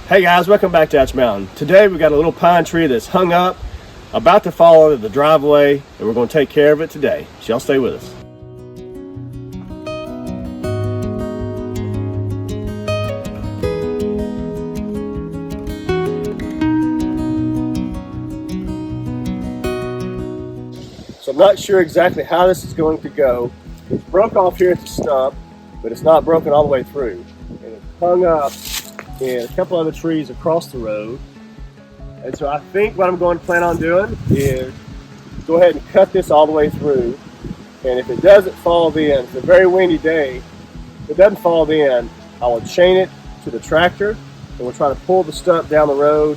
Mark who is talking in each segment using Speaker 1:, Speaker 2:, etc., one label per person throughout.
Speaker 1: Hey guys, welcome back to Ouch Mountain. Today we got a little pine tree that's hung up, about to fall into the driveway, and we're going to take care of it today. So y'all stay with us. So I'm not sure exactly how this is going to go. It's broke off here at the stub, but it's not broken all the way through. And it's hung up in a couple other trees across the road. And so I think what I'm going to plan on doing is go ahead and cut this all the way through. And if it doesn't fall in, it's a very windy day, if it doesn't fall in, I will chain it to the tractor and we'll try to pull the stump down the road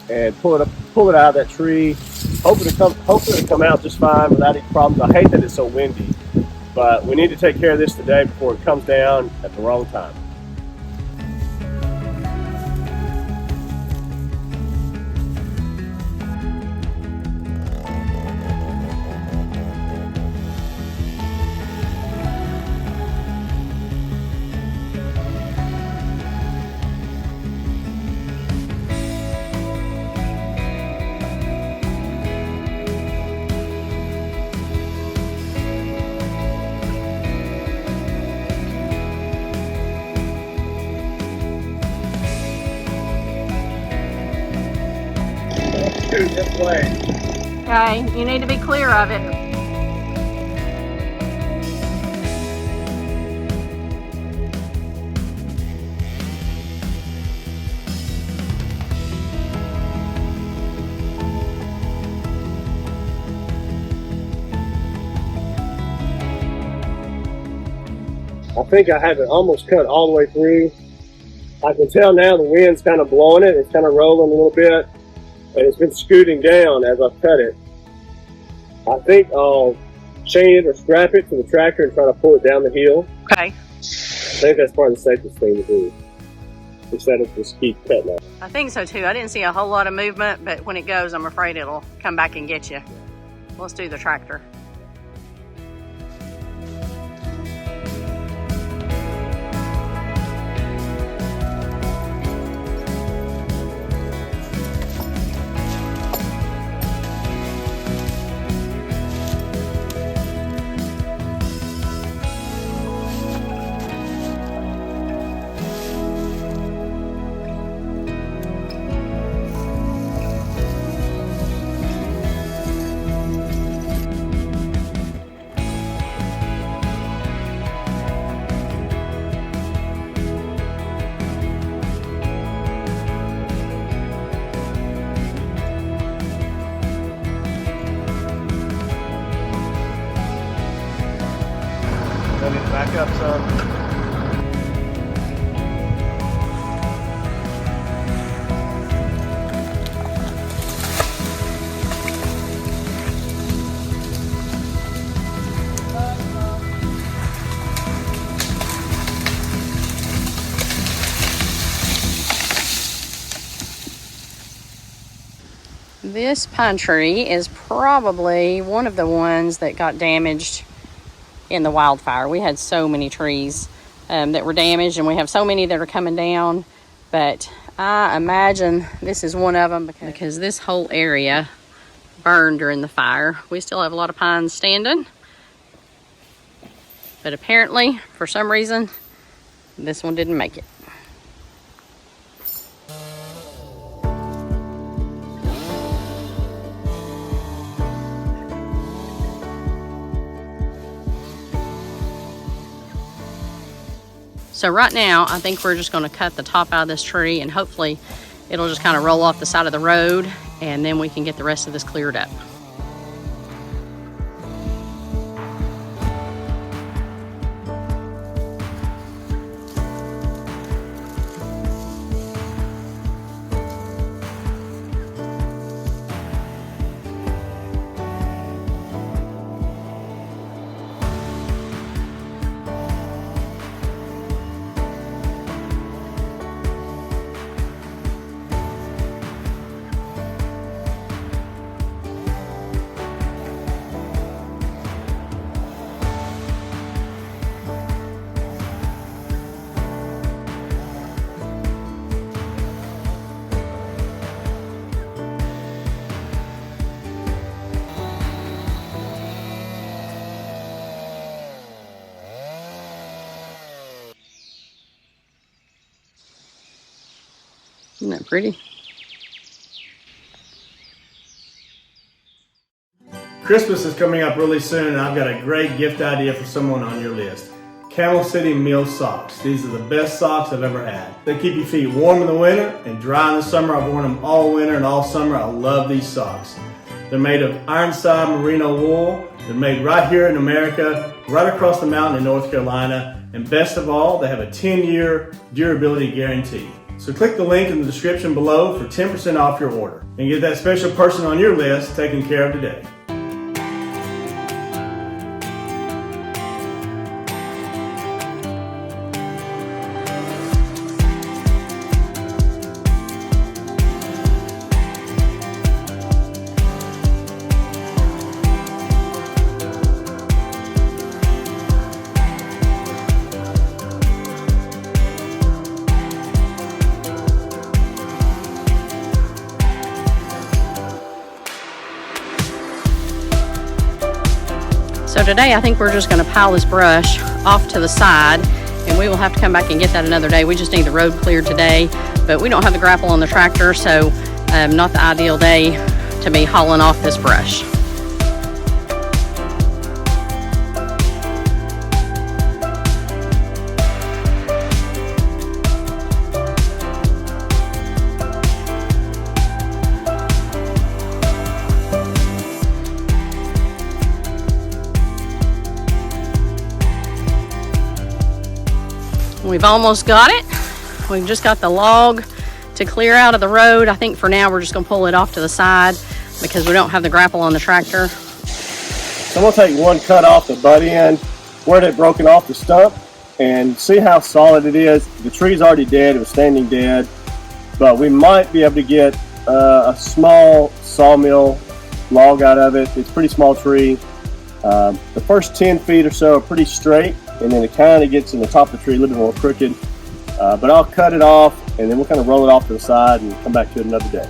Speaker 1: and pull it out of that tree. Hopefully it'll come out just fine without any problems. I hate that it's so windy, but we need to take care of this today before it comes down at the wrong time. This way.
Speaker 2: Okay, you need to be clear of it.
Speaker 1: I think I have it almost cut all the way through. I can tell now the wind's kind of blowing it. It's kind of rolling a little bit. And it's been scooting down as I've cut it. I think I'll chain it or strap it to the tractor and try to pull it down the hill.
Speaker 2: Okay.
Speaker 1: I think that's probably the safest thing to do, instead of just keep cutting it.
Speaker 2: I think so too. I didn't see a whole lot of movement, but when it goes, I'm afraid it'll come back and get you. Let's do the tractor.
Speaker 1: I need to back up some.
Speaker 2: This pine tree is probably one of the ones that got damaged in the wildfire. We had so many trees that were damaged, and we have so many that are coming down, but I imagine this is one of them because this whole area burned during the fire. We still have a lot of pines standing, but apparently for some reason this one didn't make it. So right now, I think we're just gonna cut the top out of this tree and hopefully it'll just kind of roll off the side of the road and then we can get the rest of this cleared up. Isn't that pretty?
Speaker 3: Christmas is coming up really soon, and I've got a great gift idea for someone on your list. Camel City Mill Socks. These are the best socks I've ever had. They keep your feet warm in the winter and dry in the summer. I've worn them all winter and all summer. I love these socks. They're made of Ironside merino wool. They're made right here in America, right across the mountain in North Carolina. And best of all, they have a 10-year durability guarantee. So click the link in the description below for 10% off your order and get that special person on your list taken care of today.
Speaker 2: So today I think we're just going to pile this brush off to the side, and we will have to come back and get that another day. We just need the road cleared today, but we don't have the grapple on the tractor, so not the ideal day to be hauling off this brush. We've almost got it. We've just got the log to clear out of the road. I think for now we're just gonna pull it off to the side because we don't have the grapple on the tractor.
Speaker 1: So I'm gonna take one cut off the butt end where it broken off the stump and see how solid it is. The tree's already dead, it was standing dead, but we might be able to get a small sawmill log out of it. It's a pretty small tree. The first 10 feet or so are pretty straight, and then it kind of gets in the top of the tree a little bit more crooked. But I'll cut it off, and then we'll kind of roll it off to the side and come back to it another day.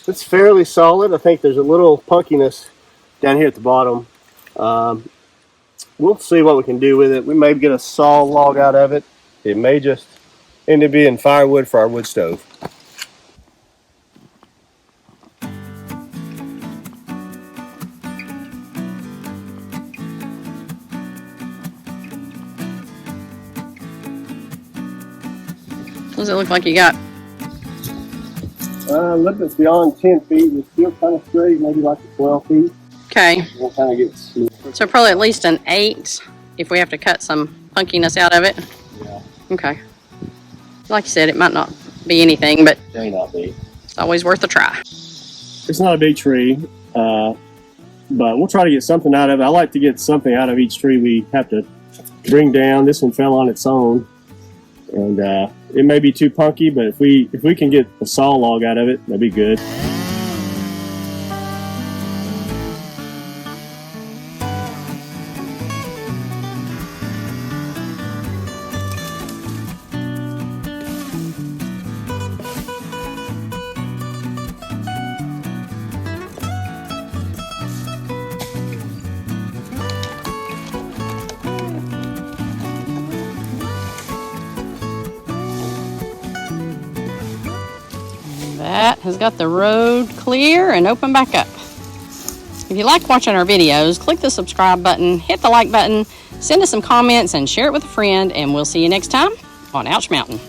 Speaker 1: It's fairly solid. I think there's a little punkiness down here at the bottom. We'll see what we can do with it. We may get a saw log out of it. It may just end up being firewood for our wood stove.
Speaker 2: What does it look like you got?
Speaker 1: Looking beyond 10 feet, it's still kind of straight, maybe like 12 feet.
Speaker 2: Okay.
Speaker 1: We'll kind of get smooth.
Speaker 2: So probably at least an 8 if we have to cut some punkiness out of it.
Speaker 1: Yeah.
Speaker 2: Okay. Like you said, it might not be anything, but
Speaker 1: May not be.
Speaker 2: it's always worth a try.
Speaker 1: It's not a big tree, but we'll try to get something out of it. I like to get something out of each tree we have to bring down. This one fell on its own, and it may be too punky, but if we can get a saw log out of it, that'd be good.
Speaker 2: That has got the road clear and open back up. If you like watching our videos, click the subscribe button, hit the like button, send us some comments, and share it with a friend, and we'll see you next time on Ouch Mountain.